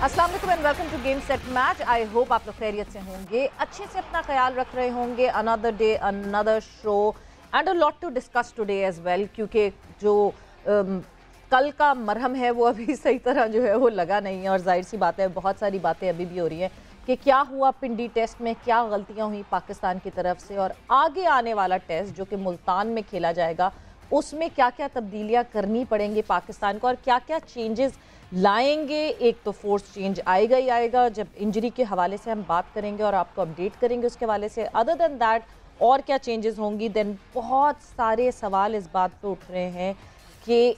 अस्सलाम वालेकुम and welcome to game set match. I hope आप लोग खैरियत से होंगे, अच्छे से अपना ख्याल रख रहे होंगे। Another day another show and a lot to discuss today as well, क्योंकि जो कल का मरहम है वो अभी सही तरह जो है वो लगा नहीं है, और जाहिर सी बात है बहुत सारी बातें अभी भी हो रही हैं कि क्या हुआ पिंडी टेस्ट में, क्या गलतियां हुई पाकिस्तान की तरफ से, और आगे आने वाला टेस्ट जो कि मुल्तान में खेला जाएगा उसमें क्या क्या तब्दीलियां करनी पड़ेंगी पाकिस्तान को, और क्या क्या चेंजेस लाएंगे। एक तो फोर्स चेंज आएगा ही आएगा, जब इंजरी के हवाले से हम बात करेंगे और आपको अपडेट करेंगे उसके हवाले से। अदर देन दैट और क्या चेंजेस होंगी, देन बहुत सारे सवाल इस बात पे उठ रहे हैं कि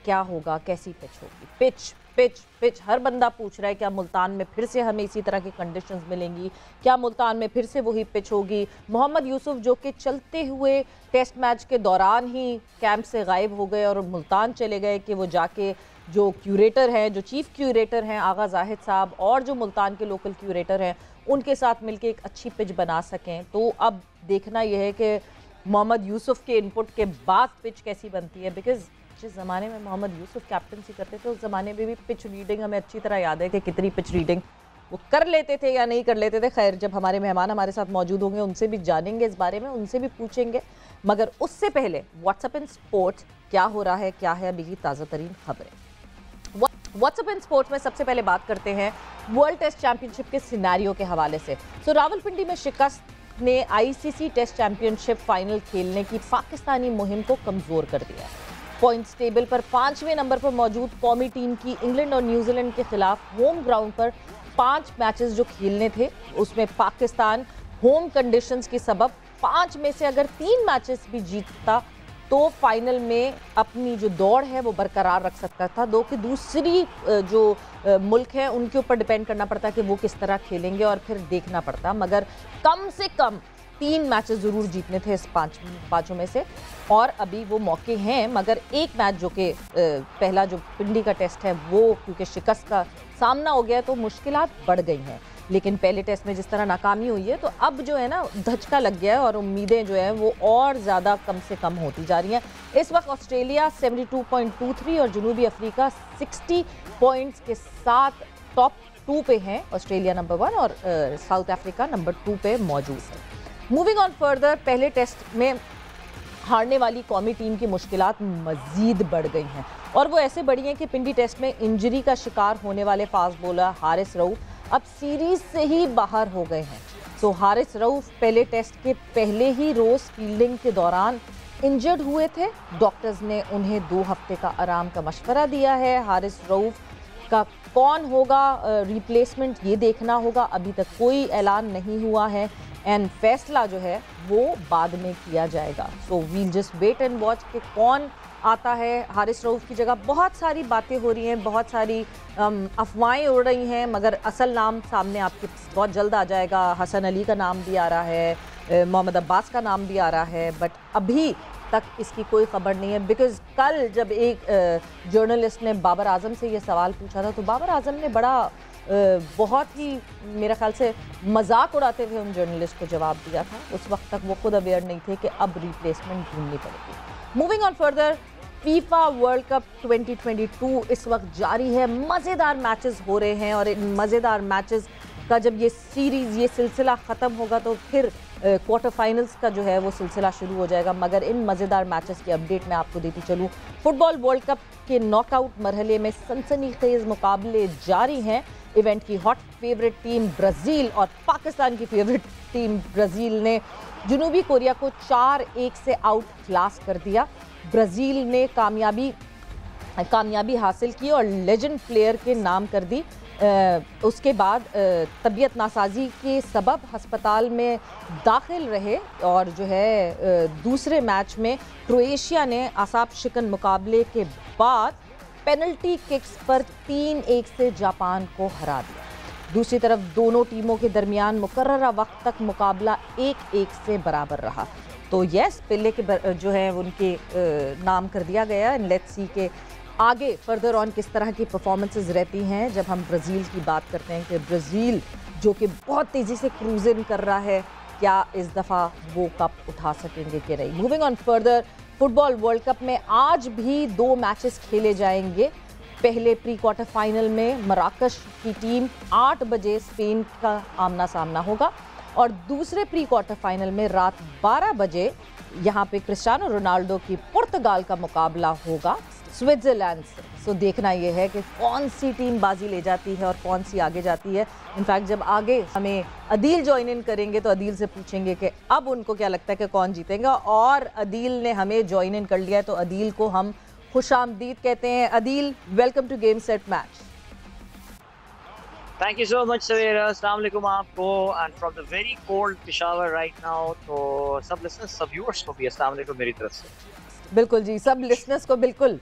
क्या होगा, कैसी पिच होगी। पिच पिच पिच हर बंदा पूछ रहा है, क्या मुल्तान में फिर से हमें इसी तरह की कंडीशंस मिलेंगी, क्या मुल्तान में फिर से वही पिच होगी। मोहम्मद यूसुफ जो कि चलते हुए टेस्ट मैच के दौरान ही कैंप से गायब हो गए और मुल्तान चले गए कि वो जाके जो क्यूरेटर हैं, जो चीफ क्यूरेटर हैं आगा जाहिद साहब, और जो मुल्तान के लोकल क्यूरेटर हैं उनके साथ मिलकर एक अच्छी पिच बना सकें। तो अब देखना यह है कि मोहम्मद यूसुफ के इनपुट के बाद पिच कैसी बनती है, बिकॉज जिस ज़माने में मोहम्मद यूसुफ कैप्टनसी करते थे उस ज़माने में भी पिच रीडिंग हमें अच्छी तरह याद है कि कितनी पिच रीडिंग वो कर लेते थे या नहीं कर लेते थे। खैर, जब हमारे मेहमान हमारे साथ मौजूद होंगे उनसे भी जानेंगे इस बारे में, उनसे भी पूछेंगे। मगर उससे पहले व्हाट्सएप इन स्पोर्ट्स क्या हो रहा है, क्या है अभी की ताज़ा तरीन खबरें। व्हाट्सएप इन स्पोर्ट्स में सबसे पहले बात करते हैं वर्ल्ड टेस्ट चैंपियनशिप के सिनेरियो के हवाले से। रावलपिंडी में शिकस्त ने आईसीसी टेस्ट चैंपियनशिप फाइनल खेलने की पाकिस्तानी मुहिम को कमजोर कर दिया। पॉइंट्स टेबल पर 5वें नंबर पर मौजूद कौमी टीम की इंग्लैंड और न्यूजीलैंड के खिलाफ होम ग्राउंड पर 5 मैचेस जो खेलने थे उसमें पाकिस्तान होम कंडीशंस के सबब 5 में से अगर 3 मैचेस भी जीतता तो फाइनल में अपनी जो दौड़ है वो बरकरार रख सकता था। दो कि दूसरी जो मुल्क है उनके ऊपर डिपेंड करना पड़ता कि वो किस तरह खेलेंगे और फिर देखना पड़ता, मगर कम से कम 3 मैचेस ज़रूर जीतने थे इस पाँचों में से, और अभी वो मौके हैं। मगर एक मैच जो कि पहला जो पिंडी का टेस्ट है वो क्योंकि शिकस्त का सामना हो गया तो मुश्किलात बढ़ गई हैं, लेकिन पहले टेस्ट में जिस तरह नाकामी हुई है तो अब जो है ना धचका लग गया है और उम्मीदें जो हैं वो और ज़्यादा कम से कम होती जा रही हैं। इस वक्त ऑस्ट्रेलिया 72.23 और जनूबी अफ्रीका 60 पॉइंट्स के साथ टॉप 2 पे हैं। ऑस्ट्रेलिया नंबर 1 और साउथ अफ्रीका नंबर 2 पे मौजूद है। मूविंग ऑन फर्दर, पहले टेस्ट में हारने वाली कौमी टीम की मुश्किलात मज़ीद बढ़ गई हैं, और वो ऐसे बढ़ी हैं कि पिंडी टेस्ट में इंजरी का शिकार होने वाले फास्ट बॉलर हारिस रऊफ अब सीरीज से ही बाहर हो गए हैं। तो हारिस रऊफ पहले टेस्ट के पहले ही रोज फील्डिंग के दौरान इंजर्ड हुए थे। डॉक्टर्स ने उन्हें 2 हफ्ते का आराम का मशवरा दिया है। हारिस रऊफ का कौन होगा रिप्लेसमेंट ये देखना होगा, अभी तक कोई ऐलान नहीं हुआ है एंड फैसला जो है वो बाद में किया जाएगा। So we'll just wait and watch कि कौन आता है हारिस रऊफ की जगह। बहुत सारी बातें हो रही हैं, बहुत सारी अफवाहें उड़ रही हैं, मगर असल नाम सामने आपके बहुत जल्द आ जाएगा। हसन अली का नाम भी आ रहा है, मोहम्मद अब्बास का नाम भी आ रहा है, बट अभी तक इसकी कोई खबर नहीं है। बिकॉज कल जब एक जर्नलिस्ट ने बाबर आजम से ये सवाल पूछा था तो बाबर आजम ने बड़ा बहुत ही मेरे ख्याल से मजाक उड़ाते हुए उन जर्नलिस्ट को जवाब दिया था। उस वक्त तक वो खुद अवेयर नहीं थे कि अब रिप्लेसमेंट ढूंढनी पड़ेगी। Moving on further, FIFA world cup 2022 इस वक्त जारी है। मज़ेदार मैचेस हो रहे हैं और इन मज़ेदार मैचेस का जब ये सीरीज़ ये सिलसिला ख़त्म होगा तो फिर क्वार्टर फाइनल्स का जो है वो सिलसिला शुरू हो जाएगा। मगर इन मज़ेदार मैचेस की अपडेट मैं आपको देती चलूँ। फुटबॉल वर्ल्ड कप के नॉकआउट मरहले में सनसनीखेज़ मुकाबले जारी हैं। इवेंट की हॉट फेवरेट टीम ब्राज़ील और पाकिस्तान की फेवरेट टीम ब्राज़ील ने जनूबी कोरिया को 4-1 से आउट क्लास कर दिया। ब्राज़ील ने कामयाबी हासिल की और लेजेंड प्लेयर के नाम कर दी। उसके बाद तबीयत नासाजी के सबब हस्पताल में दाखिल रहे, और जो है दूसरे मैच में क्रोएशिया ने आसाब शिकन मुकाबले के बाद पेनल्टी किक्स पर 3-1 से जापान को हरा दिया। दूसरी तरफ दोनों टीमों के दरमियान मुकर्ररा वक्त तक मुकाबला 1-1 से बराबर रहा। तो यस, पेले के जो है उनके नाम कर दिया गया। लेट्स सी के आगे फर्दर ऑन किस तरह की परफॉर्मेंसेस रहती हैं जब हम ब्राज़ील की बात करते हैं कि ब्राज़ील जो कि बहुत तेज़ी से क्रूजिंग कर रहा है, क्या इस दफ़ा वो कप उठा सकेंगे कि नहीं। Moving on further, football world cup में आज भी 2 मैचेस खेले जाएंगे। पहले प्री क्वार्टर फाइनल में मराकश की टीम 8 बजे स्पेन का आमना सामना होगा और दूसरे प्री क्वार्टर फाइनल में रात 12 बजे यहाँ पे क्रिस्टियानो रोनाल्डो की पुर्तगाल का मुकाबला होगा स्विट्जरलैंड से। सो देखना ये है कि कौन सी टीम बाजी ले जाती है और कौन सी आगे जाती है। इनफैक्ट जब आगे हमें अदील ज्वाइन इन करेंगे तो अदील से पूछेंगे कि अब उनको क्या लगता है कि कौन जीतेगा, और अदील ने हमें ज्वाइन इन कर लिया है तो अदील को हम खुशामदीद कहते हैं। Adeel, welcome to game set match. Thank you so much, Saveera. Assalamu alaikum आपको, and from the very cold Peshawar right now. तो सब listeners, सब viewers को भी अस्सलाम वालेकुम मेरी तरफ से। बिल्कुल जी, सब लिसनर्स को बिल्कुल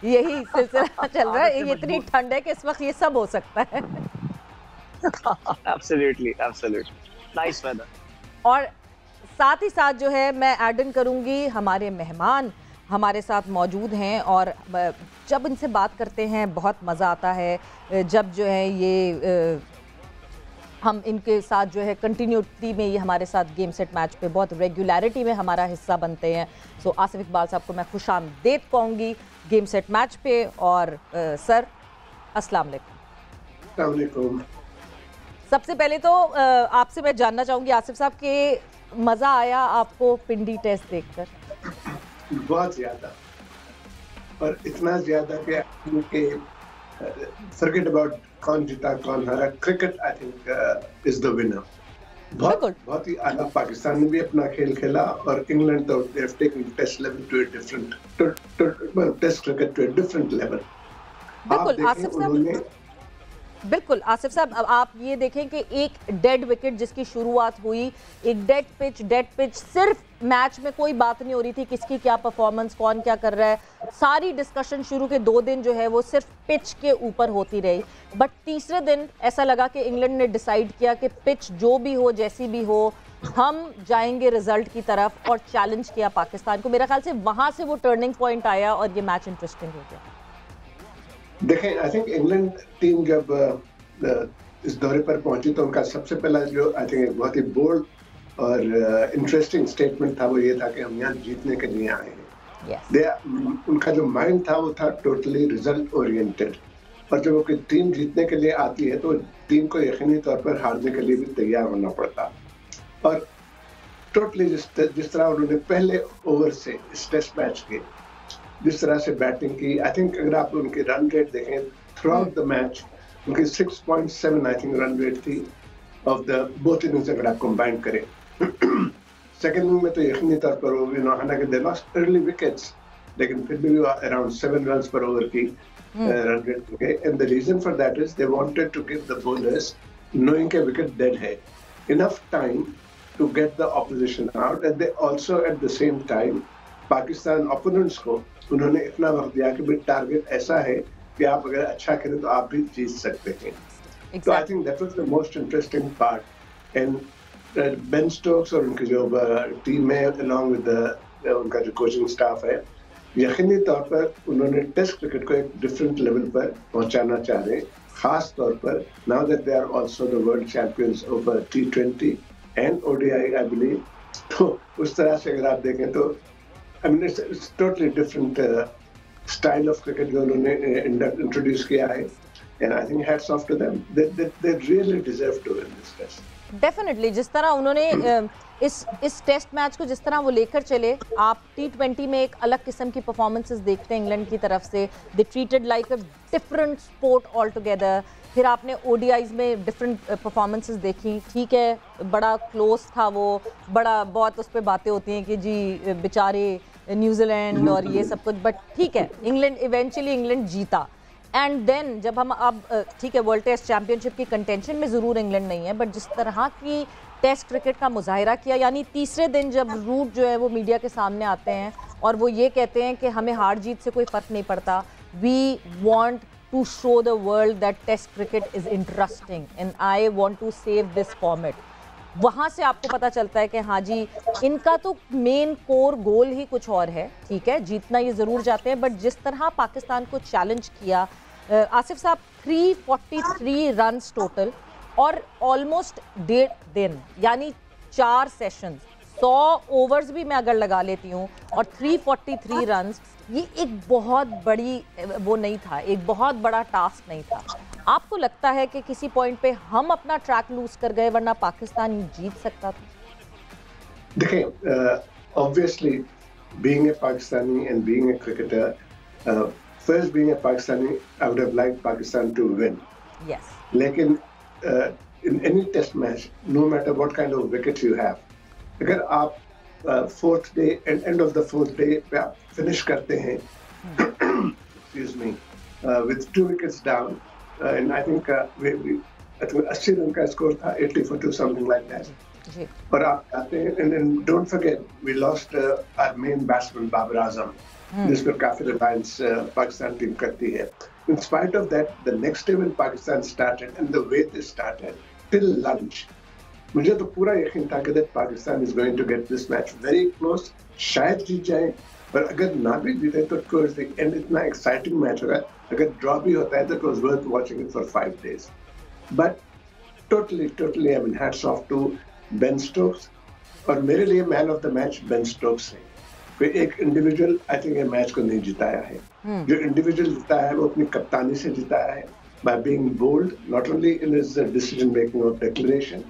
यही सिलसिला चल रहा है। ये इतनी ठंड है कि इस वक्त ये सब हो सकता है। Absolutely, absolutely. Nice weather. और साथ ही साथ जो है मैं ऐड इन करूंगी, हमारे मेहमान हमारे साथ मौजूद हैं और जब इनसे बात करते हैं बहुत मज़ा आता है। जब जो है ये हम इनके साथ जो है कंटिन्यूटी में ये हमारे साथ गेम सेट मैच पे बहुत रेगुलरिटी में हमारा हिस्सा बनते हैं। सो आसिफ इकबाल साहब को मैं खुशामदीद कहूँगी गेम सेट मैच पे। और सर, अस्सलाम वालेकुम। सबसे पहले तो आपसे मैं जानना चाहूँगी आसिफ साहब कि मज़ा आया आपको पिंडी टेस्ट देखकर? बहुत ज़्यादा, और इतना ज़्यादा कि फॉरगेट अबाउट कौन जीता कौन हारा, cricket I think is the winner. बहुत ही आला पाकिस्तान ने भी अपना खेल खेला और इंग्लैंड तो they have taken test level to a different test cricket to a different level. बिल्कुल आसिफ साहब, बिल्कुल आसिफ साहब, अब आप ये देखें कि एक डेड विकेट जिसकी शुरुआत हुई, एक डेड पिच, सिर्फ मैच में कोई बात नहीं हो रही थी किसकी क्या परफॉर्मेंस, कौन क्या कर रहा है, सारी डिस्कशन शुरू के 2 दिन जो है वो सिर्फ पिच के ऊपर होती रही। बट तीसरे दिन ऐसा लगा कि इंग्लैंड ने डिसाइड किया कि पिच जो भी हो, जैसी भी हो, हम जाएंगे रिजल्ट की तरफ और चैलेंज किया पाकिस्तान को। मेरा ख्याल से वहां से वो टर्निंग पॉइंट आया और ये मैच इंटरेस्टिंग हो गया। देखें, आई थिंक इंग्लैंड टीम जब इस दौरे पर पहुंची तो उनका सबसे पहला जो आई थिंक एक बहुत ही बोल्ड और इंटरेस्टिंग स्टेटमेंट था वो ये था कि हम यहाँ जीतने के लिए आए हैं। उनका जो माइंड था वो था टोटली रिजल्ट ओरिएंटेड, और जब वो कोई टीम जीतने के लिए आती है तो टीम को यकीनी तौर पर हारने के लिए भी तैयार होना पड़ता। और टोटली जिस तरह उन्होंने पहले ओवर से इस टेस्ट मैच के जिस तरह से बैटिंग की, आई थिंक अगर आप उनकी रन रेट देखें थ्रू आउट द मैच, उनकी 6.7 आई थिंक रन रेट थी ऑफ द बोथ इनिंग्स अगर आप कंबाइन करें। सेकंड इनिंग में तो यकीनी तौर पर वो हालांकि दे लॉस्ट अर्ली विकेट्स, लेकिन फिर भी वो अराउंड 7 रन्स पर ओवर की रन रेट थे। And the reason for that is they wanted to give the bowlers, knowing के विकेट डेड है, enough time to get the opposition out. And they also at the same time Pakistan opponents को उन्होंने इतना वक्त दिया कि भाई टारगेट ऐसा है कि आप अगर अच्छा खेलें तो आप भी जीत सकते हैं। तो I think that was the most interesting part. And Ben Stokes और उनकी जो टीम है अलॉन्ग विद उनका जो कोचिंग स्टाफ है, यकीनी तौर पर उन्होंने टेस्ट क्रिकेट को एक डिफरेंट लेवल पर पहुंचाना चाह रहे हैं, खास तौर पर now that they are also the world champions of T20 and ODI I believe. तो उस तरह से अगर आप देखें तो I mean, it's totally different style of cricket जो उन्होंने introduce किया है, and I think hats off to them. They really deserve to win this test. Definitely, जिस तरह उन्होंने इस टेस्ट मैच को जिस तरह वो लेकर चले, आप T20 में एक अलग किस्म की परफॉर्मेंसेस देखते हैं इंग्लैंड की तरफ से। They treated like a different sport altogether. फिर आपने ODIs में डिफरेंट परफॉर्मेंसेस देखी, ठीक है, बड़ा क्लोज था वो, बड़ा बहुत उस पर बातें होती हैं कि जी बेचारे न्यूजीलैंड और ये सब कुछ, बट ठीक है, इवेंचुअली इंग्लैंड जीता। एंड देन जब हम अब ठीक है वर्ल्ड टेस्ट चैंपियनशिप की कंटेंशन में ज़रूर इंग्लैंड नहीं है, बट जिस तरह की टेस्ट क्रिकेट का मुजाहिरा किया, यानी तीसरे दिन जब रूट जो है वो मीडिया के सामने आते हैं और वो ये कहते हैं कि हमें हार जीत से कोई फ़र्क नहीं पड़ता, we want to show the world that test cricket is interesting and I want to save this format। वहाँ से आपको पता चलता है कि हाँ जी, इनका तो मेन कोर गोल ही कुछ और है। ठीक है, जीतना ये ज़रूर चाहते हैं, बट जिस तरह पाकिस्तान को चैलेंज किया आसिफ साहब, 343 रन्स टोटल और ऑलमोस्ट 1.5 दिन यानी 4 सेशंस, 100 ओवर्स भी मैं अगर लगा लेती हूँ और 343 रन्स, ये एक बहुत बड़ी वो नहीं था, एक बहुत बड़ा टास्क नहीं था। आपको लगता है कि किसी पॉइंट पे हम अपना ट्रैक लूज कर गए वरना पाकिस्तान जीत सकता था? देखिए, obviously being a Pakistani and being a cricketer, first being a Pakistani, I would have liked Pakistan to win. Yes. लेकिन in any test match, no matter what kind of wicket you have, अगर आप fourth day and end of the fourth day पे आप finish करते हैं, excuse me, with 2 wickets down, and I think I think 80 run का score था, 80 for 2, something like that. और आप आते हैं, and then don't forget we lost our main batsman Babar Azam, जिस पर काफी रिलायंस पाकिस्तान टीम करती है. In spite of that, the next day when Pakistan started and the way they started till lunch, मुझे तो पूरा यकीन था कि that Pakistan is going to get this match very close, शायद जीत जाए, पर अगर ना भी जीते तो towards the end इतना exciting match होगा. अगर draw भी होता है तो it was worth watching it for 5 days. But totally, I mean, hats off to Ben Stokes, और मेरे लिए man of the match Ben Stokes है. कोई एक इंडिविजुअल आई थिंक ये मैच को नहीं जिताया है. जो इंडिविजुअल जिताया है वो अपनी कप्तानी से जिताया है, by being bold not only in his decision making और डिक्लेरेशन,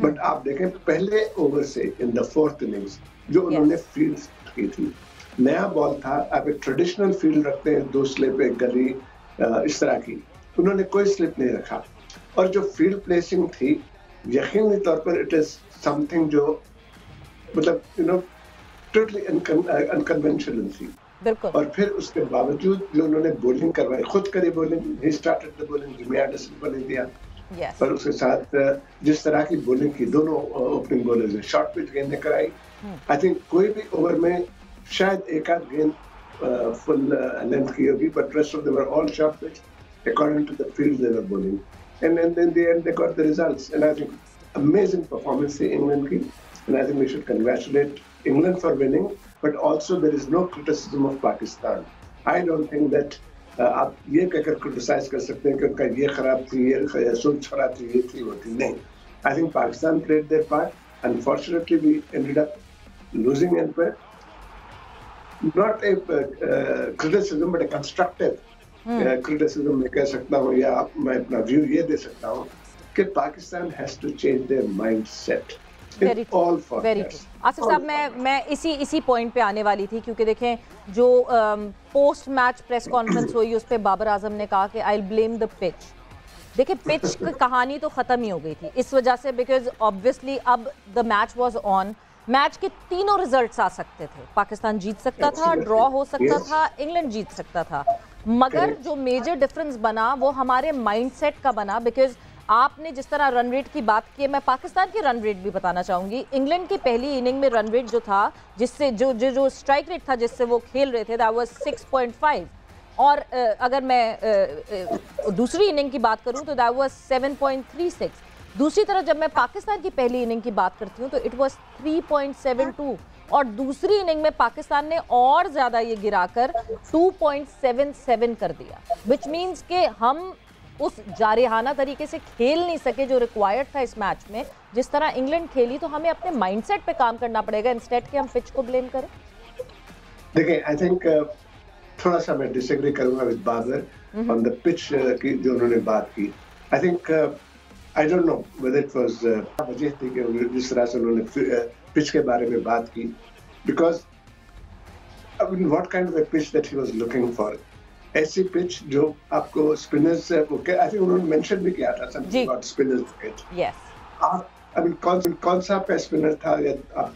बट आप देखें पहले ओवर से इन द 4th इनिंग्स जो उन्होंने फील्ड की थी, नया बॉल था. आप एक ट्रेडिशनल फील्ड रखते हैं, 2 स्लिप, एक गली, इस तरह की, उन्होंने कोई स्लिप नहीं रखा. और जो फील्ड प्लेसिंग थी यकीनी तौर पर इट इज समथिंग जो मतलब टोटली अनकन्वेंशनल थी. बिल्कुल. और फिर उसके बावजूद जो उन्होंने बॉलिंग करवाई, खुद करी bowling, he started the bowling, Jimmy Anderson को नहीं दिया. पर उसके साथ जिस तरह की बॉलिंग की दोनों ओपनिंग बॉलर्स ने, शॉर्ट पिच गेंदें कराई. आई थिंक कोई भी ओवर में शायद एक आध गेंद फुल लेंथ की होगी, but rest of them were all short pitch according to the field they were bowling. And then in the end they got the results, and I think amazing performance in England ki, and I think we should congratulate England for winning, but also there is no criticism of Pakistan. I don't think that आप ये कहकर criticize कर सकते हैं कि उनका ये खराब थी, ये सोच खराब थी, ये थी, वो थी. नहीं. I think Pakistan played their part. Unfortunately we ended up losing, and not a criticism but a constructive criticism में कह सकता हूँ, या मैं अपना व्यू ये दे सकता हूँ कि Pakistan has to change their mindset. Very true. Asif साहब, मैं इसी पॉइंट पे आने वाली थी, क्योंकि देखें जो पोस्ट मैच प्रेस कॉन्फ्रेंस हुई उस पे बाबर आजम ने कहा कि I will blame the pitch. देखिए पिच की कहानी तो खत्म ही हो गई थी इस वजह से, बिकॉज ऑब्वियसली अब the match was on. Match के तीनों रिजल्ट्स आ सकते थे. पाकिस्तान जीत सकता था, ड्रॉ हो सकता था, इंग्लैंड जीत सकता था. मगर जो मेजर डिफरेंस बना वो हमारे माइंडसेट का बना. बिकॉज आपने जिस तरह रन रेट की बात की है, मैं पाकिस्तान की रन रेट भी बताना चाहूंगी. इंग्लैंड की पहली इनिंग में रन रेट जो था, जिससे जो स्ट्राइक रेट था जिससे वो खेल रहे थे, दैट वाज 6.5. और अगर मैं दूसरी इनिंग की बात करूं तो दैट वाज 7.36. दूसरी तरफ जब मैं पाकिस्तान की पहली इनिंग की बात करती हूँ तो इट वाज 3.72. और दूसरी इनिंग में पाकिस्तान ने और ज्यादा ये गिराकर 2.77 कर दिया, विच मीन्स कि हम उस जारहाना तरीके से खेल नहीं सके जो रिक्वायर्ड था इस मैच में. जिस तरह इंग्लैंड खेली, तो हमें अपने माइंडसेट पे काम करना पड़ेगा इंस्टेड के हम पिच को ब्लेम करें. देखिए, आई थिंक थोड़ा सा मैं डिसएग्री करूंगा with Babar on the pitch की जो उन्होंने बात की. I think I don't know whether it was वजह थी कि जिस तरह से उन्होंने पिच के बारे में बात की, because I mean, what kind of a pitch that he was looking for? ऐसी पिच जो आपको स्पिनर्स से, आई थिंक उन्होंने मेंशन भी किया था something about spinners wicket. Yes. I mean कौन सा आपका स्पिनर था या आप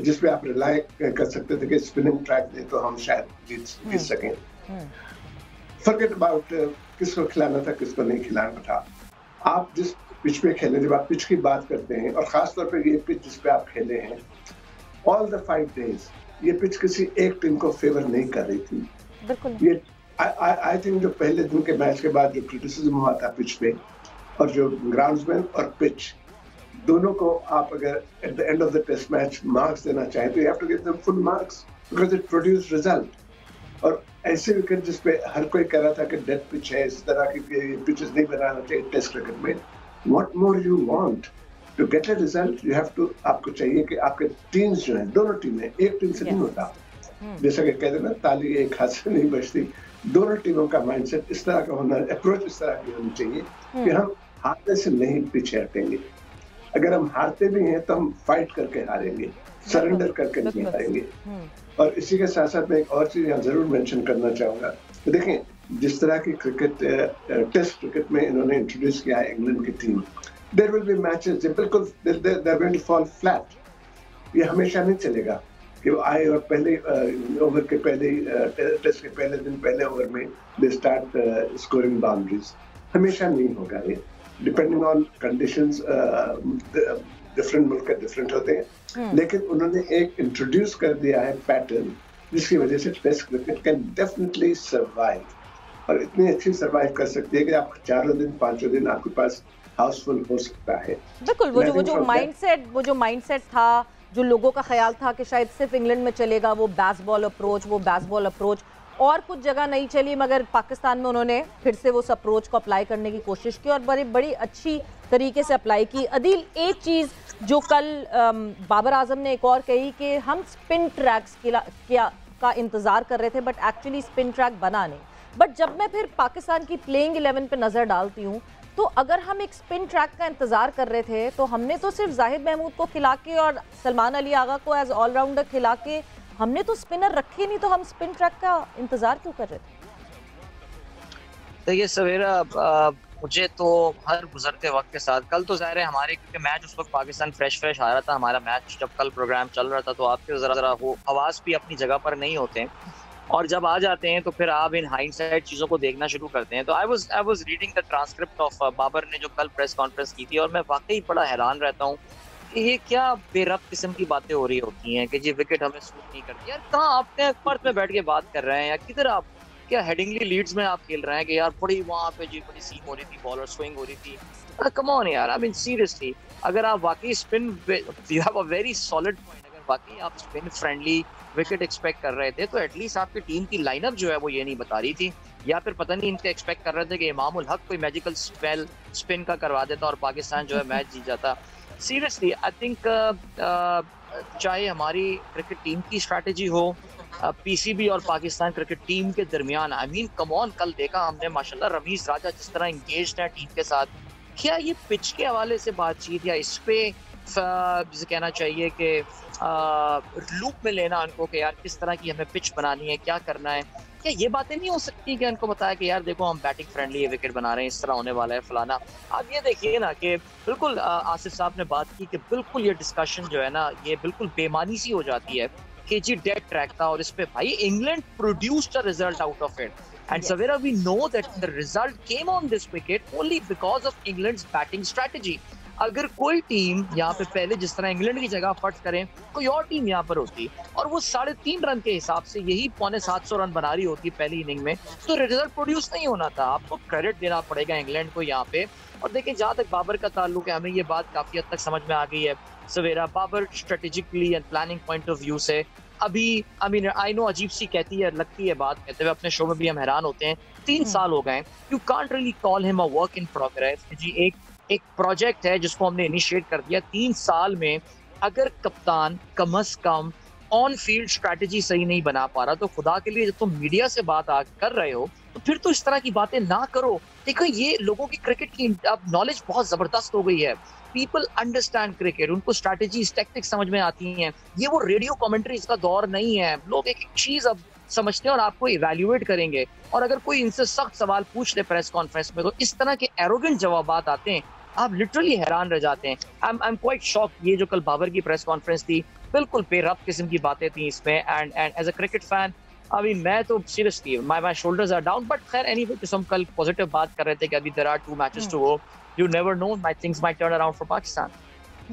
जिस पे आप रिलाई कर सकते थे कि स्पिनिंग ट्रैक दे तो हम शायद जीत सकें. फॉरगेट अबाउट किसको खिलाना था, किसको नहीं खिलाना था. आप जिस पिच पे खेले, जब आप पिच की बात करते हैं, और खास तौर पे ये पिच जिस पे आप खेले हैं, ऑल द 5 days ये पिच किसी एक टीम को फेवर नहीं कर रही थी. बिल्कुल. ये आई थिंक जो पहले दिन के मैच के बाद जो क्रिटिसिज्म हुआ था पिच पे, और जो ग्राउंड्समैन और पिच दोनों को आप अगर at the end of the test match marks देना चाहें तो you have to give them full marks because it produce result. और ऐसे विकेट जिस पे हर कोई कह रहा था कि डेड पिच है, इस तरह की पिचेस नहीं बनाना चाहिए टेस्ट क्रिकेट में. What more you want? To get a result you have to, आपको चाहिए कि आपके टीम्स जो हैं, दोनों टीमें, एक टीम से नहीं होता, जैसा कि कहते हैं ना ताली एक हाथ से नहीं बजती, दोनों टीमों का माइंडसेट इस तरह का होना, अप्रोच इस तरह की होनी चाहिए कि हम हारने से नहीं पीछे हटेंगे। अगर हम हारते भी हैं तो हम फाइट करके हारेंगे, सरेंडर करके नहीं हारेंगे। और इसी के साथ साथ मैं एक और चीज यहाँ जरूर मेंशन करना चाहूंगा। तो देखें, जिस तरह की क्रिकेट, टेस्ट क्रिकेट में इन्होंने इंट्रोड्यूस किया है इंग्लैंड की टीम, देयर विल बी मैचेस बिल्कुल they are going to fall flat. ये हमेशा नहीं चलेगा कि वो आए और पहले ओवर के पहले टेस्ट के पहले दिन, पहले ओवर में दे स्टार्ट स्कोरिंग बाउंड्रीज। हमेशा नहीं होगा ये, डिपेंडिंग ऑन कंडीशंस, डिफरेंट मुल्क के डिफरेंट होते हैं। लेकिन उन्होंने एक इंट्रोड्यूस कर दिया है पैटर्न, जिसकी वजह से test cricket can definitely survive, और इतनी अच्छी सर्वाइव कर सकती है कि आप 4 दिन 5 दिन आपके पास हाउसफुल हो सकता है। बिल्कुल, वो जो माइंडसेट था, जो लोगों का ख्याल था कि शायद सिर्फ इंग्लैंड में चलेगा वो बेसबॉल अप्रोच, और कुछ जगह नहीं चली, मगर पाकिस्तान में उन्होंने फिर से उस अप्रोच को अप्लाई करने की कोशिश की और बड़ी अच्छी तरीके से अप्लाई की। अदील, एक चीज़ जो कल बाबर आजम ने एक और कही कि हम स्पिन ट्रैक्स का इंतज़ार कर रहे थे, बट एक्चुअली स्पिन ट्रैक बना नहीं। बट जब मैं फिर पाकिस्तान की प्लेइंग 11 पे नज़र डालती हूँ, तो अगर हम एक स्पिन ट्रैक का इंतज़ार कर रहे थे तो हमने तो सिर्फ जाहिद महमूद को खिला के और सलमान अली आगा को एज ऑलराउंडर खिला के हमने तो स्पिनर रखे नहीं, तो हम स्पिन ट्रैक का इंतज़ार क्यों कर रहे थे? देखिए सवेरा, मुझे तो हर गुजरते वक्त के साथ, कल तो ज़ाहिर है हमारे क्योंकि मैच उस वक्त पाकिस्तान फ्रेश आ रहा था, हमारा मैच जब कल प्रोग्राम चल रहा था, तो आपके ज़रा वो आवाज़ भी अपनी जगह पर नहीं होते हैं, और जब आ जाते हैं तो फिर आप इन हाइंडसाइड चीज़ों को देखना शुरू करते हैं। तो I was reading the transcript of Babar ने जो कल प्रेस कॉन्फ्रेंस की थी, और मैं वाकई बड़ा हैरान रहता हूँ कि ये क्या बेरब्त किस्म की बातें हो रही होती हैं कि जी विकेट हमें सूट नहीं करती। यार कहाँ आपने पर्थ में बैठ के बात कर रहे हैं, या किधर आप, क्या हेडिंगली लीड्स में आप खेल रहे हैं कि यार बड़ी वहाँ पे जी बड़ी सीम हो रही थी, बॉलर स्विंग हो रही थी। कम ऑन यार, आई मीन सीरियसली, अगर आप वाकई spin, you have a very solid point, अगर वाकई आप स्पिन फ्रेंडली विकेट एक्सपेक्ट कर रहे थे तो एटलीस्ट आपकी टीम की लाइनअप जो है वो ये नहीं बता रही थी, या फिर पता नहीं इनके एक्सपेक्ट कर रहे थे कि इमामुल हक कोई मैजिकल स्पेल स्पिन का करवा देता और पाकिस्तान जो है मैच जीत जाता। सीरियसली आई थिंक चाहे हमारी क्रिकेट टीम की स्ट्रैटेजी हो, पीसीबी और पाकिस्तान क्रिकेट टीम के दरमियान, आई मीन कम ऑन, कल देखा हमने माशाल्लाह रमीज राजा जिस तरह इंगेज्ड है टीम के साथ। क्या ये पिच के हवाले से बातचीत, या इस पे जिसे कहना चाहिए कि लूप में लेना उनको कि यार किस तरह की हमें पिच बनानी है, क्या करना है, क्या ये बातें नहीं हो सकती कि उनको बताया कि यार देखो हम बैटिंग फ्रेंडली विकेट बना रहे हैं, इस तरह होने वाला है फलाना। आप ये देखिए ना कि बिल्कुल आसिफ साहब ने बात की कि बिल्कुल ये डिस्कशन जो है ना ये बिल्कुल बेमानी सी हो जाती है कि जी डेड ट्रैक था, और इस पे भाई England produced a result out of it, and Savera we know that the result came on this wicket only because of England's batting strategy. अगर कोई टीम यहाँ पे पहले जिस तरह इंग्लैंड की जगह फट करें, कोई और टीम यहाँ पर होती और वो 3.5 रन के हिसाब से यही 750 रन बना रही होती पहली इनिंग में, तो रिजल्ट प्रोड्यूस नहीं होना था। आपको क्रेडिट देना पड़ेगा इंग्लैंड को यहाँ पे। और देखिए जहाँ तक बाबर का ताल्लुक है, हमें ये बात काफी हद तक समझ में आ गई है Sawera, Babar strategically and planning point of view से अभी, आई मीन आई नो अजीब सी कहती है, लगती है बात कहते हुए, अपने शो में भी हम हैरान होते हैं, 3 साल हो गए, you can't really call him a work in progress. जी एक प्रोजेक्ट है जिसको हमने इनिशिएट कर दिया, 3 साल में अगर कप्तान कम अज कम ऑन फील्ड स्ट्रैटेजी सही नहीं बना पा रहा, तो खुदा के लिए जब तुम मीडिया से बात कर रहे हो तो फिर तो इस तरह की बातें ना करो। देखो ये लोगों की क्रिकेट की अब नॉलेज बहुत जबरदस्त हो गई है, पीपल अंडरस्टैंड क्रिकेट, उनको स्ट्रैटेजीज टैक्टिक्स समझ में आती हैं। ये वो रेडियो कमेंट्रीज का दौर नहीं है, लोग एक एक चीज अब समझते हैं और आपको इवैल्यूएट करेंगे। और अगर कोई इनसे सख्त सवाल पूछ ले प्रेस कॉन्फ्रेंस में तो इस तरह के एरोगेंट जवाब आते हैं, आप लिटरली हैरान रह जाते हैं। I am quite shocked. ये जो कल बाबर की प्रेस कॉन्फ्रेंस थी, बिल्कुल बेरब्त किस्म की बातें थी इसमें, and as a cricket fan अभी मैं तो seriously my shoulders are down. But खैर एनीवे, तो हम कल पॉजिटिव बात कर रहे थे कि अभी there are 2 matches to go, you never know, my things might turn around for Pakistan.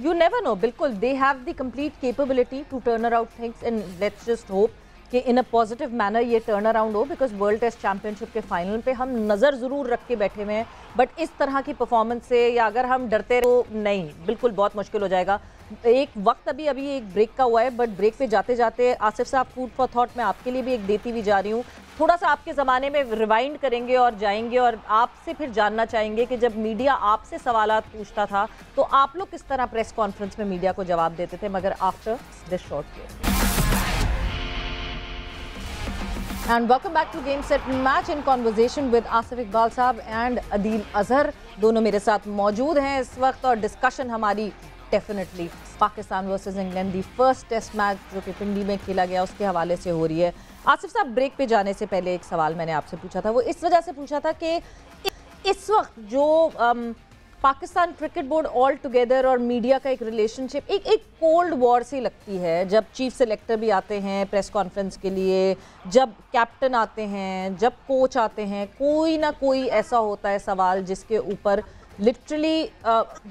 You never know, बिल्कुल, they have the complete capability to turn around things, and let's just hope कि इन a positive manner ये turn around हो, because world test championship के final पे हम नज़र ज़रूर रख के बैठे हुए हैं, बट इस तरह की परफॉर्मेंस से या अगर हम डरते रहो नहीं, बिल्कुल बहुत मुश्किल हो जाएगा। एक वक्त अभी एक ब्रेक का हुआ है, बट ब्रेक पे जाते जाते आसिफ साहब, फूड फॉर थॉट मैं आपके लिए भी एक देती हुई जा रही हूँ। थोड़ा सा आपके ज़माने में रिवाइंड करेंगे और जाएंगे और आपसे फिर जानना चाहेंगे कि जब मीडिया आपसे सवालात पूछता था तो आप लोग किस तरह प्रेस कॉन्फ्रेंस में मीडिया को जवाब देते थे, मगर after this short break. And welcome back to Game Set Match in conversation with Asif Iqbal साहब and Adil Azhar, दोनों मेरे साथ मौजूद हैं इस वक्त और डिस्कशन हमारी definitely Pakistan versus England the first test match जो कि पिंडी में खेला गया उसके हवाले से हो रही है। आसिफ साहब, ब्रेक पे जाने से पहले एक सवाल मैंने आपसे पूछा था, वो इस वजह से पूछा था कि इस वक्त जो Pakistan cricket board all together और मीडिया का एक रिलेशनशिप एक कोल्ड वॉर सी लगती है। जब चीफ सेलेक्टर भी आते हैं प्रेस कॉन्फ्रेंस के लिए, जब कैप्टन आते हैं, जब कोच आते हैं, कोई ना कोई ऐसा होता है सवाल जिसके ऊपर लिटरली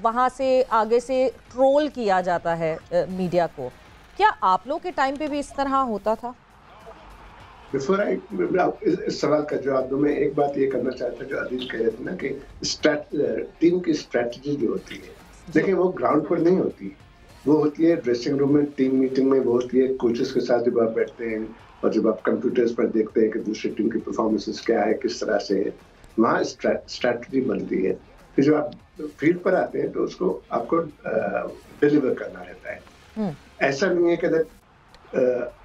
वहाँ से आगे से ट्रोल किया जाता है मीडिया को। क्या आप लोग के टाइम पे भी इस तरह होता था? बिफोर आई इस सवाल का जवाब दूं, मैं एक बात ये करना चाहता जो अदील कह रहे थे ना कि टीम की स्ट्रेटजी जो होती है, देखिए वो ग्राउंड पर नहीं होती, वो होती है ड्रेसिंग रूम में, टीम मीटिंग में, वो होती है कोचेस के साथ जब आप बैठते हैं और जब आप कंप्यूटर्स पर देखते हैं कि दूसरी टीम की परफॉर्मेंसेस क्या है, किस तरह से है, वहाँ स्ट्रेटजी बनती है। फिर जब आप फील्ड पर आते हैं तो उसको आपको डिलीवर करना रहता है। ऐसा नहीं है कि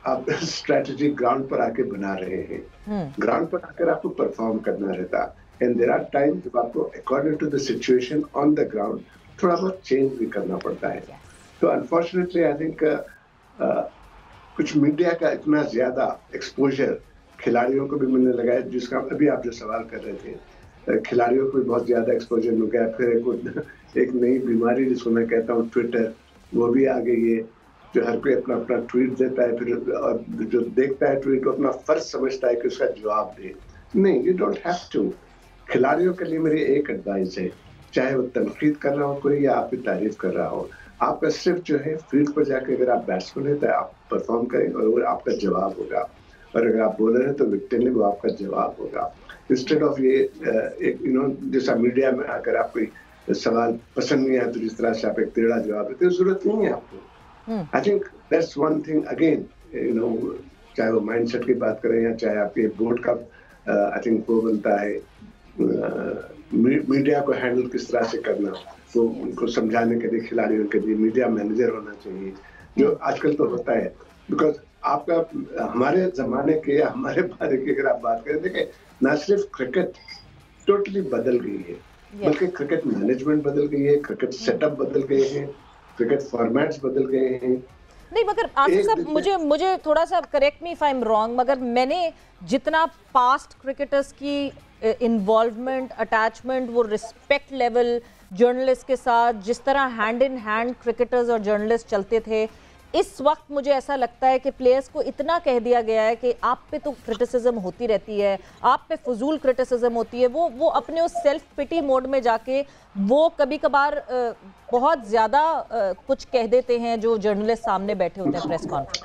आप स्ट्रेटजी ग्राउंड पर आके बना रहे हैं, ग्राउंड पर आकर आपको परफॉर्म करना रहता है। एंड देयर आर टाइम जब आपको according to the situation on the ground थोड़ा बहुत चेंज भी करना पड़ता है। तो अनफॉर्चुनेटली आई थिंक कुछ मीडिया का इतना ज्यादा एक्सपोजर खिलाड़ियों को भी मिलने लगा है, जिसका अभी आप जो सवाल कर रहे थे, खिलाड़ियों को भी बहुत ज्यादा एक्सपोजर मिल गया। फिर एक नई बीमारी जिसको मैं कहता हूँ ट्विटर, वो भी आ गई है, जो हर कोई अपना अपना ट्वीट देता है, फिर और जो देखता है ट्वीट को अपना फर्ज समझता है कि उसका जवाब दे। नहीं, यू डोंट हैव टू। खिलाड़ियों के लिए मेरी एक एडवाइस है, चाहे वो तनकीद कर रहा हो कोई या आपकी तारीफ कर रहा हो, आपका सिर्फ जो है फील्ड पर जाकर अगर आप बैट्समैन है तो आप परफॉर्म करें और वो आपका जवाब होगा, और अगर आप बॉलर हैं तो विकेट वो आपका जवाब होगा। इंस्टेड ऑफ ये एक जैसा मीडिया में अगर आप कोई सवाल पसंद नहीं आया तो जिस तरह से आप एक टेढ़ा जवाब देते, जरूरत नहीं है आपको। I think that's one thing again, चाहे वो माइंडसेट की बात करें या चाहे आपके बोर्ड का I think वो बनता है मीडिया को हैंडल किस तरह से करना, तो उनको समझाने के लिए खिलाड़ियों के लिए मीडिया मैनेजर होना चाहिए, जो आजकल तो होता है। बिकॉज आपका हमारे जमाने के या हमारे बारे की अगर आप बात करें, देखें ना सिर्फ क्रिकेट टोटली बदल गई है, बल्कि क्रिकेट मैनेजमेंट बदल गई है, क्रिकेट सेटअप बदल गए हैं, क्रिकेट फॉर्मेट्स बदल गए हैं। नहीं, मगर आसिफ साहब मुझे थोड़ा सा correct me if I am wrong, मगर मैंने जितना पास्ट क्रिकेटर्स की इन्वॉल्वमेंट, अटैचमेंट, वो रिस्पेक्ट लेवल जर्नलिस्ट के साथ जिस तरह हैंड इन हैंड क्रिकेटर्स और जर्नलिस्ट चलते थे, इस वक्त मुझे ऐसा लगता है कि प्लेयर्स को इतना कह दिया गया है कि आप पे तो क्रिटिसिज्म होती रहती है, आप पे फजूल क्रिटिसिज्म होती है, वो अपने उस सेल्फ पिटी मोड में जाके वो कभी कभार बहुत ज़्यादा कुछ कह देते हैं जो जर्नलिस्ट सामने बैठे होते हैं press conference.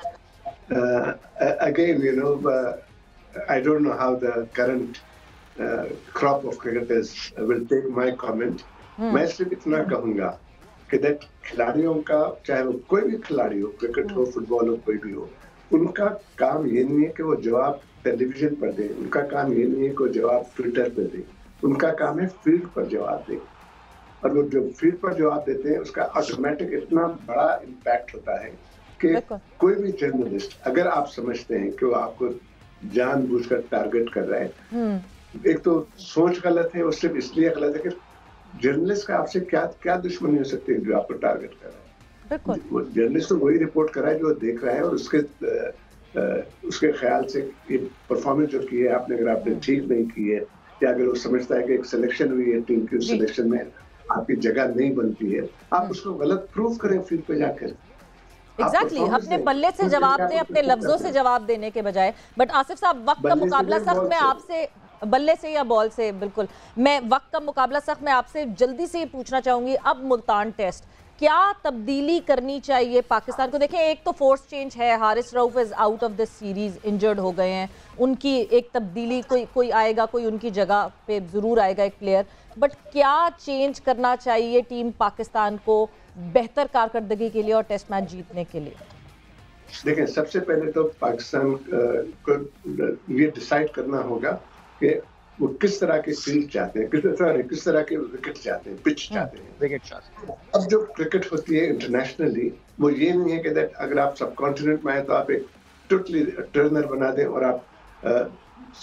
Again, I don't know how the current crop of cricketers will take my comment. मैं सिर्फ इतना कहूँगा कि दैट खिलाड़ियों का, चाहे वो कोई भी खिलाड़ी हो, क्रिकेट हो, फुटबॉल हो, कोई भी हो, उनका काम ये नहीं है कि वो जवाब टेलीविजन पर दे, उनका काम ये नहीं है कि वो जवाब ट्विटर पर दे, उनका काम है फील्ड पर जवाब दे। और वो जो फील्ड पर जवाब देते हैं उसका ऑटोमेटिक इतना बड़ा इम्पैक्ट होता है कि कोई भी जर्नलिस्ट, अगर आप समझते हैं कि वो आपको जानबूझकर टारगेट कर रहा है, एक तो सोच गलत है, वो सिर्फ इसलिए गलत है कि जर्नलिस्ट का आपसे क्या दुश्मनी हो सकती है जो आपको टारगेट कर रहा है। वो जर्नलिस्ट तो वही रिपोर्ट कर रहा है जो देख रहा है, और उसके ख्याल से ये परफॉर्मेंस जो की है आपने, अगर आपने ठीक नहीं की है, या अगर वो समझता है कि एक सिलेक्शन हुई है टीम की, उस सिलेक्शन में आपकी जगह नहीं बनती है, आप उसको गलत प्रूव करें फील्ड पे जाकर। एग्जैक्टली अपने बल्ले से जवाब दें, अपने लफ्जों से जवाब देने के बजाय। बट आसिफ साहब, वक्त का मुकाबला सख्त, मैं आपसे बल्ले से या बॉल से, बिल्कुल मैं वक्त का मुकाबला सख्त, मैं आपसे जल्दी से ये पूछना चाहूंगी, अब मुल्तान टेस्ट क्या तब्दीली करनी चाहिए पाकिस्तान को? देखें, एक तो फोर्स चेंज है, Haris Rauf is out of the series, injured हो गए हैं, उनकी एक तब्दीली, कोई आएगा, कोई उनकी जगह पे ज़रूर आएगा एक प्लेयर, बट क्या चेंज करना चाहिए टीम पाकिस्तान को बेहतर कारकर्दगी के लिए और टेस्ट मैच जीतने के लिए? देखें, सबसे पहले तो पाकिस्तान को ये डिसाइड करना होगा कि वो किस तरह के फील्ड चाहते हैं, किस तरह के विकेट चाहते हैं, पिच चाहते हैं, विकेट चाहते हैं। अब जो क्रिकेट होती है इंटरनेशनली, वो ये नहीं है कि दैट अगर आप सब कॉन्टिनेंट में आए तो आप एक टोटली टर्नर बना दें और आप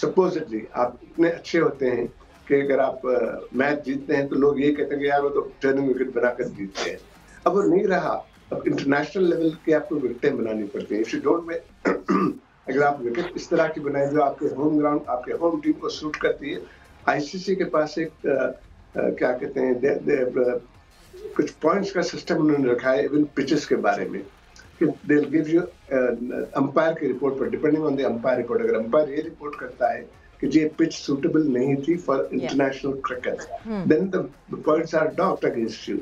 सपोजिटली आप इतने अच्छे होते हैं कि अगर आप मैच जीतते हैं तो लोग ये कहते हैं कि यार वो तो टर्निंग विकेट बनाकर जीतते हैं। अब वो नहीं रहा। अब इंटरनेशनल लेवल की आपको विकेटें बनानी पड़ती हैं। इफ यू डोंट अगर आप विकेट इस तरह की बनाए जो आपके होम ग्राउंड, आपके होम टीम को सूट करती है। आईसीसी के पास एक क्या कहते हैं, कुछ पॉइंट्स का सिस्टम उन्होंने रखा है इवन पिचेस के बारे में, कि they will give you umpire की रिपोर्ट पर, depending on the umpire report. अगर अंपायर ये रिपोर्ट करता है कि ये पिच सूटेबल नहीं थी for international cricket, then the points are docked against you.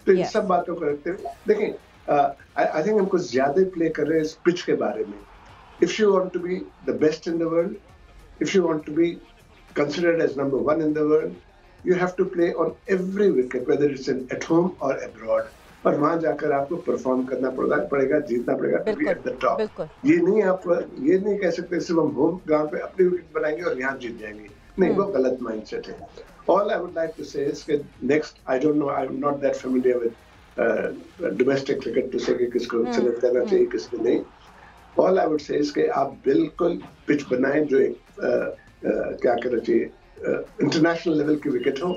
तो इन सब बातों को रखते हुए देखें, आई थिंक हम कुछ ज्यादा प्ले कर रहे हैं इस पिच के बारे में। If you want to be the best in the world, if you want to be considered as number one in the world, you have to play on every wicket, whether it's at home or abroad. और वहां जाकर आपको perform करना पड़ेगा, जीतना पड़ेगा, to be at the top. ये नहीं आप ये नहीं कह सकते सिर्फ हम होम ग्राउंड पे अपनी विकेट बनाएंगे और यहाँ जीत जाएंगे। नहीं, वो गलत माइंडसेट है। All I would like to say is that next, I don't know, I'm not that familiar with domestic cricket to say कि किसको सेलेक्ट करना चाहिए, किसको नहीं। All I would say is कि आप बिल्कुल पिच बनाएं जो एक क्या कहना चाहिए, इंटरनेशनल लेवल की विकेट हो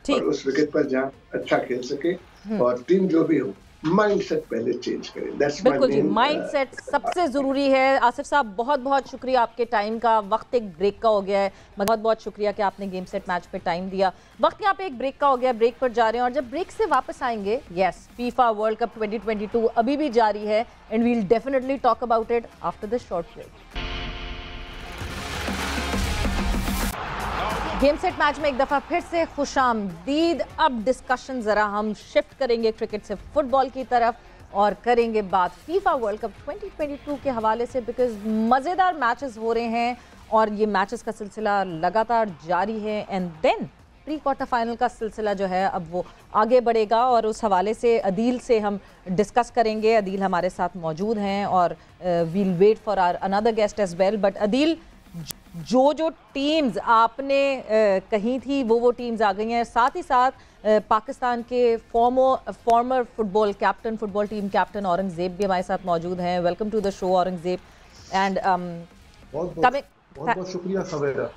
और उस विकेट पर जहाँ अच्छा खेल सके, और टीम जो भी हो माइंडसेट पहले चेंज करें। बिल्कुल जी, माइंडसेट सबसे जरूरी है। आसिफ साहब, बहुत बहुत शुक्रिया आपके टाइम का। वक्त एक ब्रेक का हो गया है, बहुत बहुत शुक्रिया कि आपने गेम सेट मैच पे टाइम दिया। वक्त यहाँ पे एक ब्रेक का हो गया, ब्रेक पर जा रहे हैं, और जब ब्रेक से वापस आएंगे, यस, फीफा वर्ल्ड कप 2022 अभी भी जारी है, and we will definitely talk about it after this short break. Game set match में एक दफ़ा फिर से खुशामदीद। अब डिस्कशन ज़रा हम शिफ्ट करेंगे क्रिकेट से फुटबॉल की तरफ और करेंगे बात फीफा वर्ल्ड कप 2022 के हवाले से, बिकॉज मज़ेदार मैचेस हो रहे हैं और ये मैचेस का सिलसिला लगातार जारी है। And then pre quarter final का सिलसिला जो है अब वो आगे बढ़ेगा, और उस हवाले से अदील से हम डिस्कस करेंगे। अदील हमारे साथ मौजूद हैं और we'll wait for our another guest as well. But Adeel, जो टीम्स आपने कही थी वो टीम्स आ गई हैं। साथ ही साथ पाकिस्तान के former football captain, football team captain Aurangzeb भी हमारे साथ मौजूद हैं। Welcome to the show Aurangzeb. And बहुत शुक्रिया Sawera.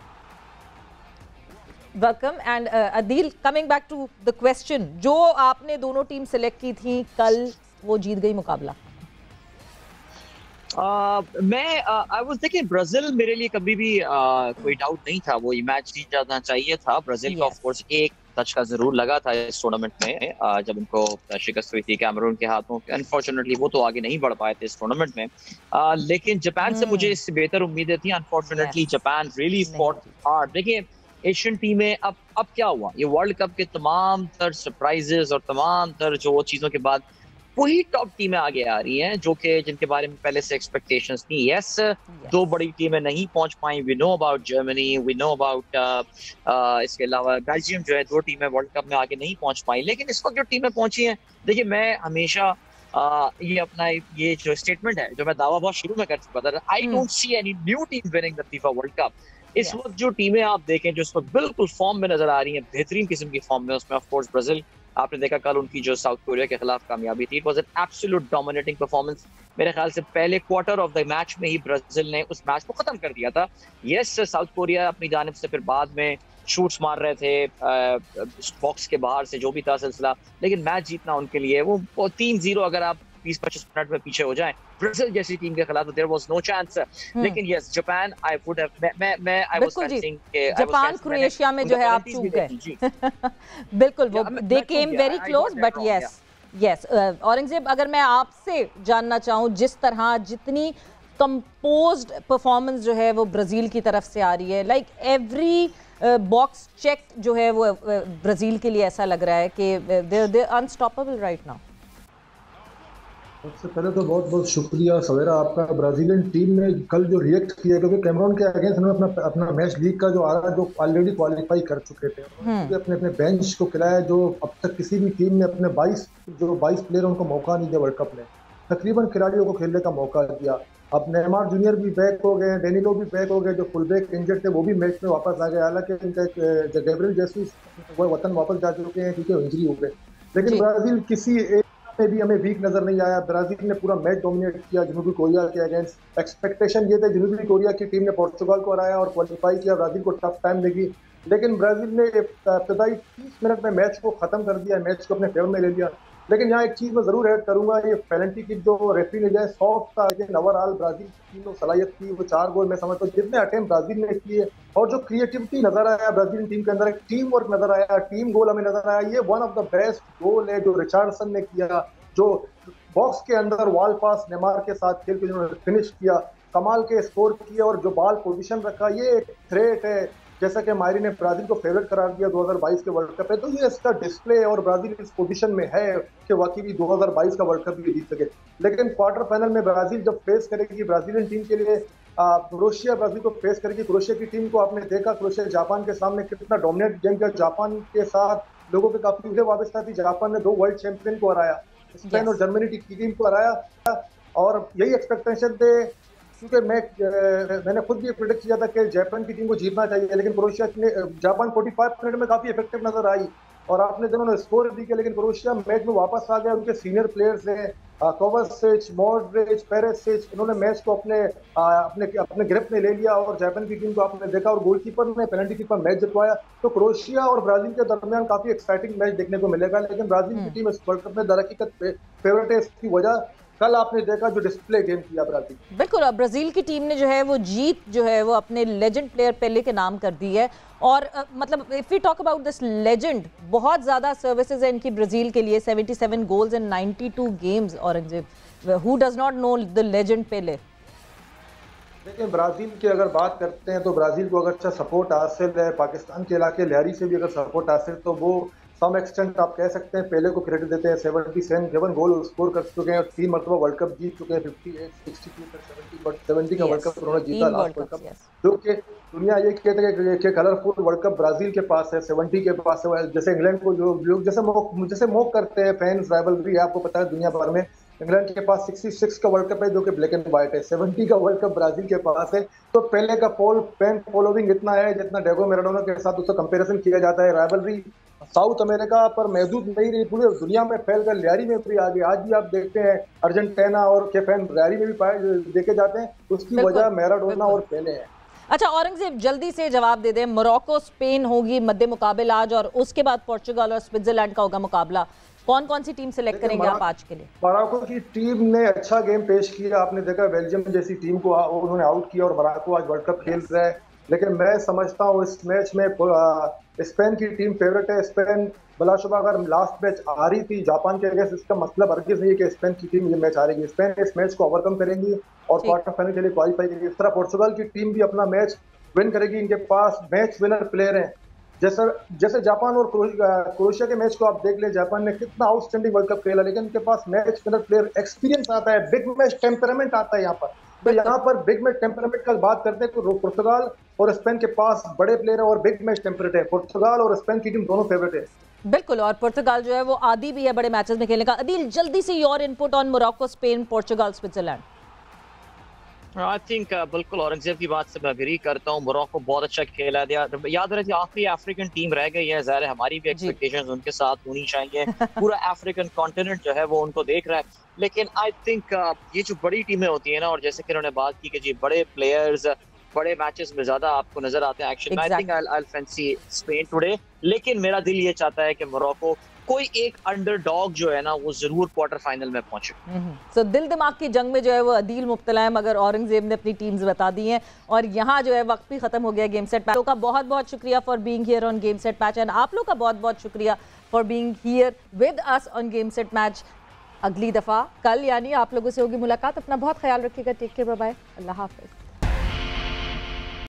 Welcome. And Adeel, coming back to the question, जो आपने दोनों टीम सेलेक्ट की थी कल, वो जीत गई मुकाबला। आई वाज देखिए, ब्राजील मेरे लिए कभी भी कोई डाउट नहीं था, वो ये मैच जीत जाना चाहिए था। ब्राजील का ऑफ कोर्स एक टच का जरूर लगा था इस टूर्नामेंट में, जब उनको शिकस्त हुई थी कैमरून के हाथों। अनफॉर्चुनेटली वो तो आगे नहीं बढ़ पाए थे इस टूर्नामेंट में, लेकिन जापान से मुझे इससे बेहतर उम्मीदें थी। Unfortunately Japan really fought hard. देखिए, एशियन टीमें अब क्या हुआ, ये वर्ल्ड कप के तमाम तर सरप्राइजेस और तमाम तर जो चीजों के बाद वही टॉप टीमें आगे आ रही हैं, जो कि जिनके बारे में पहले से एक्सपेक्टेशंस थी। यस, दो बड़ी टीमें नहीं पहुंच पाई। We know about Germany, we know about इसके अलावा बेल्जियम जो है, दो टीमें वर्ल्ड कप में आगे नहीं पहुंच पाई। लेकिन इस वक्त जो टीमें पहुंची हैं, देखिए, मैं हमेशा ये अपना ये जो स्टेटमेंट है, जो मैं दावा बहुत शुरू में कर चुका था, I don't see any new team winning the FIFA world cup. इस वक्त जो टीमें आप देखें जो इस वक्त बिल्कुल फॉर्म में नजर आ रही हैं, बेहतरीन किस्म की फॉर्म में, उसमें ऑफ कोर्स ब्राजील। आपने देखा कल उनकी जो साउथ कोरिया के खिलाफ कामयाबी थी, it was an absolute dominating performance. मेरे ख्याल से पहले क्वार्टर ऑफ द मैच में ही ब्राजील ने उस मैच को खत्म कर दिया था। यस, साउथ कोरिया अपनी जानिब से फिर बाद में शूट्स मार रहे थे बॉक्स के बाहर से, जो भी था सिलसिला, लेकिन मैच जीतना उनके लिए वो 3-0 अगर आप 20-25 मिनट में पीछे हो जाएं ब्राजील जैसी टीम के खिलाफ, देयर वाज नो चांस। लेकिन yes, Japan I would have मैं आई वाज फेंसिंग के जापान क्रोएशिया में जो है आप चूक गए। बिल्कुल, वो they came very close, but yes Aurangzeb, अगर मैं आपसे जानना चाहूं, जिस तरह जितनी कंपोज्ड परफॉर्मेंस जो है वो ब्राजील की तरफ से आ रही है, लाइक एवरी बॉक्स चेक जो है वो ब्राजील के लिए ऐसा लग रहा है कि दे अनस्टॉपेबल राइट नाउ। सबसे पहले तो बहुत बहुत शुक्रिया सवेरा आपका। ब्राजीलियन टीम ने कल जो रिएक्ट किया, क्योंकि कैमरून के अगेंस्ट उन्होंने अपना अपना मैच लीग का जो आ रहा, जो ऑलरेडी क्वालिफाई कर चुके थे, उन्होंने अपने अपने बेंच को खिलाया, जो अब तक किसी भी टीम ने अपने 22 प्लेयर उनको मौका नहीं दिया वर्ल्ड कप में। तकरीबन खिलाड़ियों को खेलने का मौका दिया। अब नेमार जूनियर भी बैक हो गए, डेनिलो भी बैक हो गए, जो फुल बैक इंजर्ड थे वो भी मैच में वापस आ गए। हालांकि इनका गैब्रियल जेसुस वो वतन वापस जा चुके हैं क्योंकि इंजरी हो गए। लेकिन ब्राजील किसी एक में भी हमें वीक नजर नहीं आया। ब्राजील ने पूरा मैच डोमिनेट किया जनूबी कोरिया के अगेंस्ट। एक्सपेक्टेशन ये थे जनूबी कोरिया की टीम ने पोर्चुगल को हराया और क्वालिफाई किया, ब्राजील को टफ टाइम देगी। लेकिन ब्राजील ने इब्तदाई 30 मिनट में मैच को खत्म कर दिया, मैच को अपने फेवर में ले लिया। लेकिन यहाँ एक चीज मैं जरूर ऐड करूंगा, ये पेनल्टी की जो रेफरी ने दिया सॉफ्ट था, लेकिन ओवरऑल ब्राजील की टीम सलाहियत थी, वो 4 गोल मैं समझता हूँ जितने अटेम्प्ट ब्राजील ने किए और जो क्रिएटिविटी नजर आया ब्राजील टीम के अंदर, एक टीम वर्क नजर आया, टीम गोल हमें नजर आया। ये one of the best goal है जो रिचार्डसन ने किया, जो बॉक्स के अंदर वॉल पास नेमार के साथ खेल के जिन्होंने फिनिश किया, कमाल के स्कोर किए और जो बॉल पोजीशन रखा, ये एक थ्रेट है। जैसा कि मायरी ने ब्राजील को फेवरेट करार दिया 2022 के वर्ल्ड कप है, तो ये इसका डिस्प्ले है और ब्राजील इस पोजीशन में है कि वाकई भी 2022 का वर्ल्ड कप भी जीत सके। लेकिन क्वार्टर फाइनल में ब्राजील जब फेस करेगी ब्राजीलियन टीम के लिए क्रोएशिया ब्राजील को फेस करेगी। क्रोएशिया की टीम को आपने देखा, क्रोएशिया जापान के सामने कितना डोमिनेट गेम किया। जापान के साथ लोगों के काफी वाबस्ता थी। जापान ने 2 वर्ल्ड चैंपियन को हराया, स्पेन और जर्मनी की टीम को हराया और यही एक्सपेक्टेशन थे, क्योंकि मैंने खुद भी प्रेडिक्ट किया था कि जापान की टीम को जीतना चाहिए। लेकिन क्रोएशिया ने जापान 45 मिनट में काफी इफेक्टिव नजर आई और आपने दोनों स्कोर भी किया, लेकिन क्रोएशिया मैच में वापस आ गया। उनके सीनियर प्लेयर्स हैं कोवासिच, मॉड्रिच, पेरिसिच, इन्होंने मैच को अपने अपने अपने ग्रिप में ले लिया और जापान की टीम को आपने देखा और गोलकीपर ने पेनल्टी किक पर मैच जितवाया। तो क्रोएशिया और ब्राजील के दरमियान काफी एक्साइटिंग मैच देखने को मिलेगा। लेकिन ब्राजील की टीम इस वर्ल्ड कप में दरहकीकत फेवरेट है, इसकी वजह कल आपने देखा जो डिस्प्ले गेम किया ब्राजील। बिल्कुल, अब ब्राजील की टीम ने जो है वो जीत जो है वो अपने लेजेंड प्लेयर पेले के नाम कर दी है। और मतलब if we talk about this legend, बहुत ज्यादा सर्विसेज है इनकी ब्राजील के लिए, 77 goals in 92 games. Aurangzeb, who does not know the legend Pele? देखिए, ब्राजील की अगर बात करते हैं तो ब्राजील को अगर अच्छा सपोर्ट हासिल है, पाकिस्तान के इलाके लहरी से भी अगर सपोर्ट हासिल, तो वो सम एक्सटेंट आप कह सकते हैं पेले को क्रेडिट देते हैं। 77 गोल स्कोर कर चुके हैं और 3 मरतबा वर्ल्ड कप जीत चुके हैं। 58, 62, 70 का वर्ल्ड कप उन्होंने जीता, लास्ट वर्ल्ड कप, जो कि दुनिया ये कहते हैं कि कलरफुल वर्ल्ड कप ब्राजील के पास है, 70 के पास है। जैसे इंग्लैंड को जो लोग जैसे मोक करते हैं, फैंस राइवलरी आपको पता है दुनिया भर में, इंग्लैंड के पास 66 का वर्ल्ड कप है जो कि ब्लैक एंड व्हाइट है, 70 का वर्ल्ड कप ब्राजील के पास है। तो पहले का फैन फॉलोइंग इतना है जितना डेगो मैराडोना के साथ उसका कंपैरिजन किया जाता है। राइवलरी साउथ अमेरिका पर महदूद नहीं रही, पूरे दुनिया में फैल कर लहरी में भी आ गई। आज भी आप देखते हैं अर्जेंटीना और के फैन लहरी में भी पाए देखे जाते हैं, उसकी वजह मैराडोना और पेले है। अच्छा औरंगजेब, जल्दी से जवाब दे दें, मोरक्को स्पेन होगी मध्य मुकाबल आज, और उसके बाद पोर्चुगल और स्विट्जरलैंड का होगा मुकाबला। कौन कौन सी टीम सेलेक्ट करेंगे आप आज के लिए? मोरक्को की टीम ने अच्छा गेम पेश किया, आपने देखा बेल्जियम जैसी टीम को उन्होंने आउट किया और मोरक्को आज वर्ल्ड कप खेल रहा है। लेकिन मैं समझता हूँ इस मैच में स्पेन की टीम फेवरेट है। स्पेन बिलाशुबा अगर लास्ट मैच आ रही थी जापान के अगेंस्ट, इसका मतलब हरगिज़ नहीं है कि स्पेन की टीम ये मैच हारेगी। स्पेन इस मैच को ओवरकम करेंगी और क्वार्टर फाइनल के लिए क्वालिफाई करेगी। इस तरह पोर्चुगल की टीम भी अपना मैच विन करेगी, इनके पास मैच विनर प्लेयर हैं। जैसे जापान और क्रोएशिया के मैच को आप देख ले, जापान ने कितना आउटस्टैंडिंग वर्ल्ड कप खेला, लेकिन उनके पास मैच विनर प्लेयर एक्सपीरियंस आता है, बिग मैच टेम्परामेंट आता है यहाँ पर। तो यहाँ पर बिग मैच टेम्परामेंट का बात करते हैं तो पुर्तगाल और स्पेन के पास बड़े प्लेयर है और बिग मैच टेम्परेट है। पुर्तगाल और स्पेन की टीम दोनों फेवरेट है। बिल्कुल, और पुर्तगाल जो है वो आदी भी है बड़े मैचेस में खेलने का। अदील, जल्दी से your input on Morocco, Spain, Portugal, Switzerland. I think बिल्कुल औरंगजेब की बात से मैं एग्री करता हूँ। मोरक्को बहुत अच्छा खेला है। याद रहे आखिरी अफ्रीकन टीम रह गई है, ज़ाहिर है हमारी भी एक्सपेक्टेशंस उनके साथ होनी चाहिए। पूरा अफ्रीकन कॉन्टिनेंट जो है वो उनको देख रहा है। लेकिन आई थिंक ये जो बड़ी टीमें होती है ना, और जैसे कि उन्होंने बात की कि जी बड़े प्लेयर्स बड़े मैचेस में ज्यादा आपको नजर आते हैं एक्शन में, आई थिंक आई फैंसी स्पेन टुडे। लेकिन मेरा दिल ये चाहता है कि मोरक्को कोई एक अंडरडॉग जो है ना वो जरूर क्वार्टर फाइनल में पहुंचे। सो दिल दिमाग की जंग में जो है वो अदील मुब्तला है, मगर औरंगजेब ने अपनी टीम्स बता दी हैं और यहाँ जो है वक्त भी खत्म हो गया गेम सेट पैच का। बहुत बहुत शुक्रिया for being here on game set patch, and आप लोग का बहुत बहुत शुक्रिया for being here with us on game set match. अगली दफा कल यानी आप लोगों से होगी मुलाकात। अपना बहुत ख्याल रखिएगा। टेक केयर, बाय बाय, अल्लाह हाफिज।